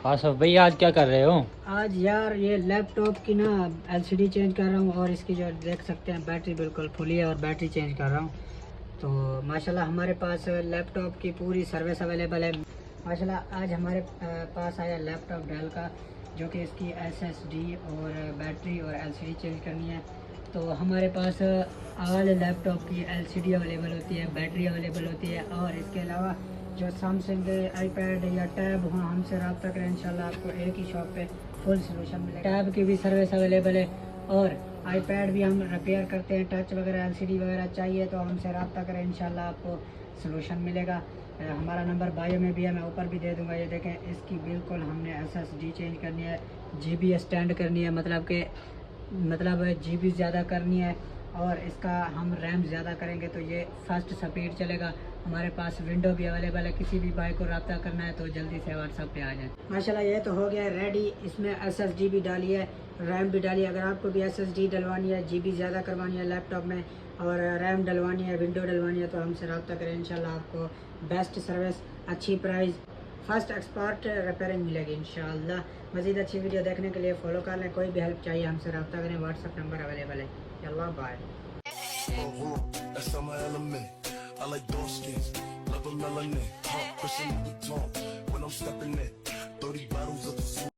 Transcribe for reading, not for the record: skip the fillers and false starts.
आसफ भाई आज क्या कर रहे हो? आज यार ये लैपटॉप की ना एलसीडी चेंज कर रहा हूँ और इसकी जो देख सकते हैं बैटरी बिल्कुल फुली है और बैटरी चेंज कर रहा हूँ। तो माशाल्लाह हमारे पास लैपटॉप की पूरी सर्विस अवेलेबल है। माशाल्लाह आज हमारे पास आया लैपटॉप डेल का, जो कि इसकी एसएसडी और बैटरी और एलसीडी चेंज करनी है। तो हमारे पास ऑल लैपटॉप की एलसीडी अवेलेबल होती है, बैटरी अवेलेबल होती है और इसके अलावा जो सैमसंग आईपैड या टैब हो हमसे रब्ता करें, इंशाल्लाह आपको एक ही शॉप पे फुल सोल्यूशन मिलेगा। टैब की भी सर्विस अवेलेबल है और आईपैड भी हम रिपेयर करते हैं। टच वगैरह एलसीडी वगैरह चाहिए तो हमसे रब्ता करें, इंशाल्लाह आपको सोल्यूशन मिलेगा। हमारा नंबर बायो में भी है, मैं ऊपर भी दे दूंगा। ये देखें, इसकी बिल्कुल हमने एसएसडी चेंज करनी है, जीबी एक्सटेंड करनी है, मतलब जीबी ज़्यादा करनी है और इसका हम रैम ज़्यादा करेंगे तो ये फास्ट स्पीड चलेगा। हमारे पास विंडो भी अवेलेबल है, किसी भी भाई को रब्ता करना है तो जल्दी से व्हाट्सएप पे आ जाए। माशाल्लाह ये तो हो गया रेडी। इसमें एसएसडी भी डाली है, रैम भी डाली है। अगर आपको भी एसएसडी डलवानी है, जीबी ज़्यादा करवानी है लैपटॉप में और रैम डलवानी है, विंडो डलवानी है तो हमसे रब्ता करें। इंशाल्लाह आपको बेस्ट सर्विस, अच्छी प्राइस, फर्स्ट एक्सपर्ट रिपेयरिंग मिलेगी इंशाल्लाह। मज़ीद अच्छी वीडियो देखने के लिए फॉलो कर लें। कोई भी हेल्प चाहिए हमसे रब्ता करें, व्हाट्सएप नंबर अवेलेबल है। चलो bye. That's on my element. I like dark skins, love a melanin. Pushing the tongue when I'm stepping in. 30 bottles of the